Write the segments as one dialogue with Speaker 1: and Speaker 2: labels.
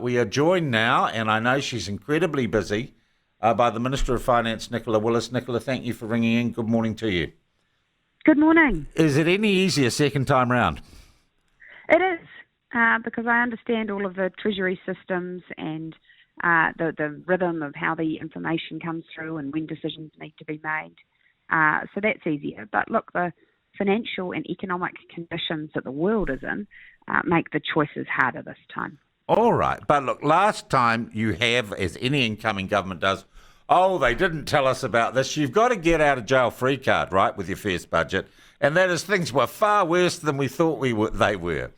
Speaker 1: we are joined now, and I know she's incredibly busy, by the Minister of Finance, Nicola Willis. Nicola, thank you for ringing in. Good morning to you.
Speaker 2: Good morning.
Speaker 1: Is it any easier second time round?
Speaker 2: It is, because I understand all of the Treasury systems and the rhythm of how the information comes through and when decisions need to be made. So that's easier. But look, the financial and economic conditions that the world is in make the choices harder this time.
Speaker 1: All right. But look, last time you have, as any incoming government does, they didn't tell us about this. You've got to get out of jail free card, right, with your first budget. And that is, things were far worse than we thought they were.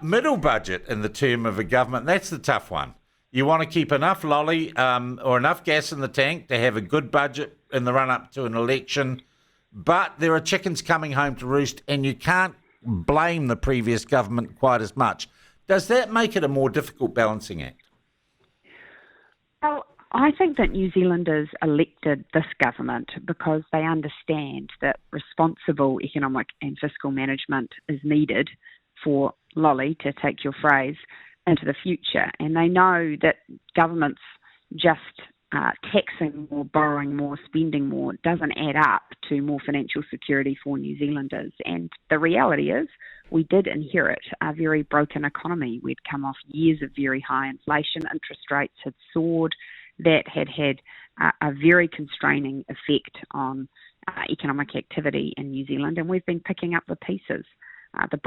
Speaker 1: Middle budget in the term of a government, that's the tough one. You want to keep enough lolly or enough gas in the tank to have a good budget in the run-up to an election. But there are chickens coming home to roost, and you can't blame the previous government quite as much. Does that make it a more difficult balancing act?
Speaker 2: Well, I think that New Zealanders elected this government because they understand that responsible economic and fiscal management is needed for lolly, to take your phrase, into the future. And they know that governments just taxing more, borrowing more, spending more doesn't add up to more financial security for New Zealanders. And the reality is we did inherit a very broken economy. We'd come off years of very high inflation, interest rates had soared. That had a very constraining effect on economic activity in New Zealand, and we've been picking up the pieces. The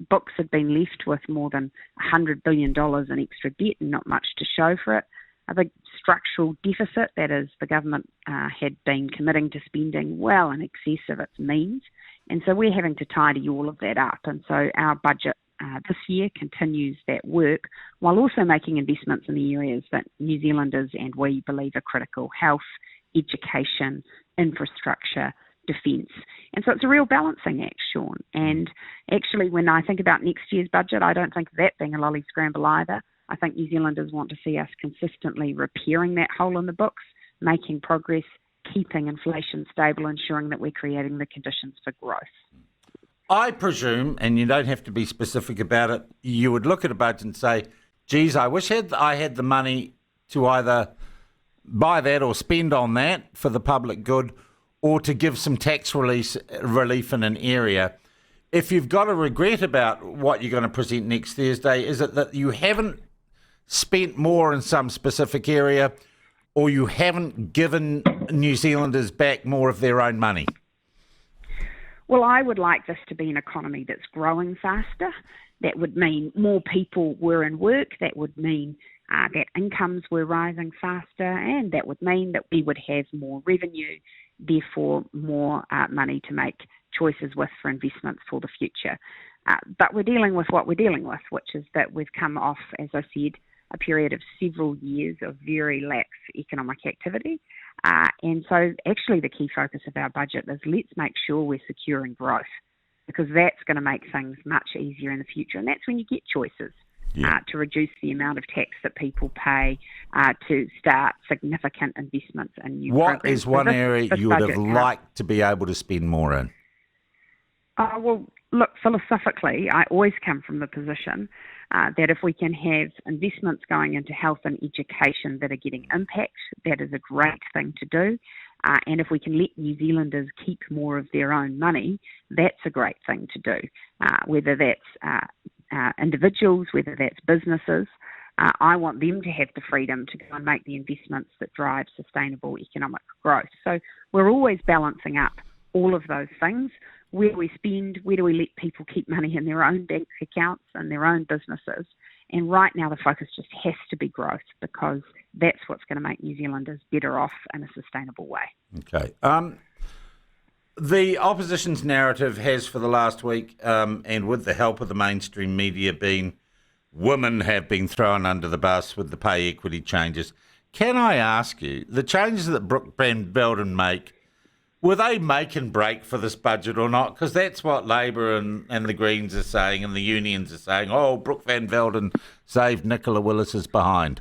Speaker 2: books have been left with more than $100 billion in extra debt and not much to show for it. A big structural deficit, that is, the government had been committing to spending well in excess of its means, and so we're having to tidy all of that up. And so our budget this year continues that work while also making investments in the areas that New Zealanders and we believe are critical: health, education, infrastructure, defence. And so it's a real balancing act, Sean. And actually, when I think about next year's budget, I don't think of that being a lolly scramble either. I think New Zealanders want to see us consistently repairing that hole in the books, making progress, keeping inflation stable, ensuring that we're creating the conditions for growth.
Speaker 1: I presume, and you don't have to be specific about it, you would look at a budget and say, geez, I wish I had the money to either buy that or spend on that for the public good, or to give some tax relief in an area. If you've got a regret about what you're going to present next Thursday, is it that you haven't spent more in some specific area, or you haven't given New Zealanders back more of their own money?
Speaker 2: Well, I would like this to be an economy that's growing faster. That would mean more people were in work. That would mean that incomes were rising faster, and that would mean that we would have more revenue, therefore more money to make choices with for investments for the future. But we're dealing with what we're dealing with, which is that we've come off, as I said, a period of several years of very lax economic activity. And so actually the key focus of our budget is let's make sure we're securing growth, because that's going to make things much easier in the future. And that's when you get choices to reduce the amount of tax that people pay, to start significant investments in new programs.
Speaker 1: What is one area you would have liked to be able to spend more in?
Speaker 2: Well, look, philosophically, I always come from the position that if we can have investments going into health and education that are getting impact, that is a great thing to do. And if we can let New Zealanders keep more of their own money, that's a great thing to do. Whether that's individuals, whether that's businesses, I want them to have the freedom to go and make the investments that drive sustainable economic growth. So we're always balancing up all of those things. Where do we spend? Where do we let people keep money in their own bank accounts and their own businesses? And right now the focus just has to be growth, because that's what's going to make New Zealanders better off in a sustainable way.
Speaker 1: Okay. The opposition's narrative has for the last week, and with the help of the mainstream media, been women have been thrown under the bus with the pay equity changes. Can I ask you, the changes that Brooke Van Velden make, were they make and break for this budget or not? Because that's what Labour and the Greens are saying, and the unions are saying, Brooke Van Velden saved Nicola Willis's behind.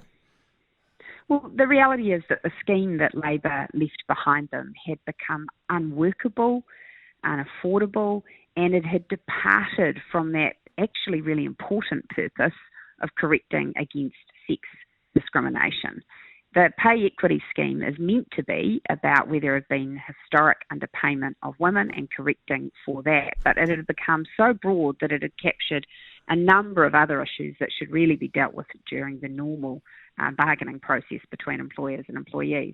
Speaker 2: Well, the reality is that the scheme that Labour left behind them had become unworkable, unaffordable, and it had departed from that actually really important purpose of correcting against sex discrimination. The pay equity scheme is meant to be about where there has been historic underpayment of women and correcting for that, but it had become so broad that it had captured a number of other issues that should really be dealt with during the normal bargaining process between employers and employees.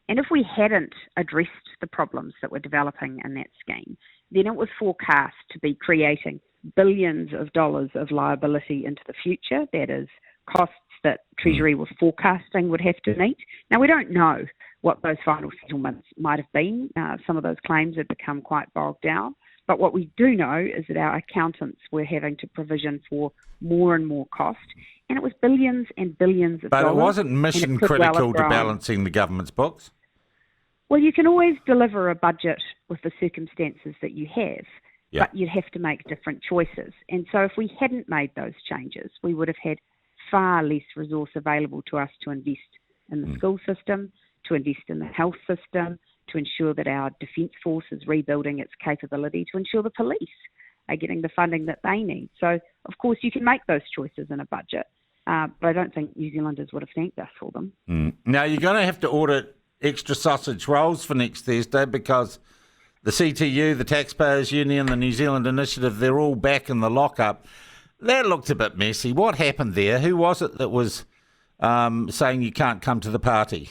Speaker 2: And if we hadn't addressed the problems that were developing in that scheme, then it was forecast to be creating billions of dollars of liability into the future. That is, costs that Treasury was forecasting would have to meet. Now, we don't know what those final settlements might have been. Some of those claims have become quite bogged down. But what we do know is that our accountants were having to provision for more and more cost, and it was billions and billions of dollars.
Speaker 1: But it wasn't mission critical to balancing the government's books?
Speaker 2: Well, you can always deliver a budget with the circumstances that you have, but you'd have to make different choices. And so if we hadn't made those changes, we would have had far less resource available to us to invest in the school system, to invest in the health system, to ensure that our defence force is rebuilding its capability, to ensure the police are getting the funding that they need. So, of course, you can make those choices in a budget, but I don't think New Zealanders would have thanked us for them.
Speaker 1: Now, you're going to have to order extra sausage rolls for next Thursday because the CTU, the Taxpayers Union, the New Zealand Initiative, they're all back in the lockup. That looked a bit messy. What happened there? Who was it that was saying you can't come to the party?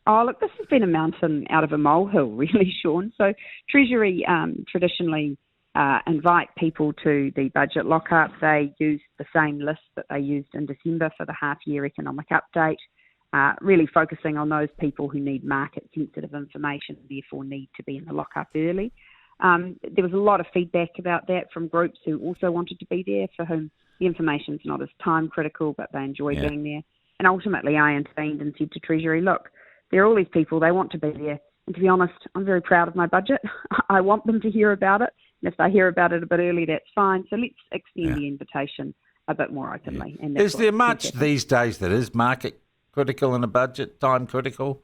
Speaker 2: Oh, look, this has been a mountain out of a molehill, really, Sean. So Treasury traditionally invite people to the budget lockup. They use the same list that they used in December for the half-year economic update, really focusing on those people who need market-sensitive information, therefore need to be in the lockup early. There was a lot of feedback about that from groups who also wanted to be there, for whom the information's not as time-critical, but they enjoy being there. And ultimately, I intervened and said to Treasury, look, there are all these people, they want to be there. And to be honest, I'm very proud of my budget. I want them to hear about it. And if they hear about it a bit early, that's fine. So let's extend the invitation a bit more openly. And
Speaker 1: is there much these days that is market critical in a budget, time critical?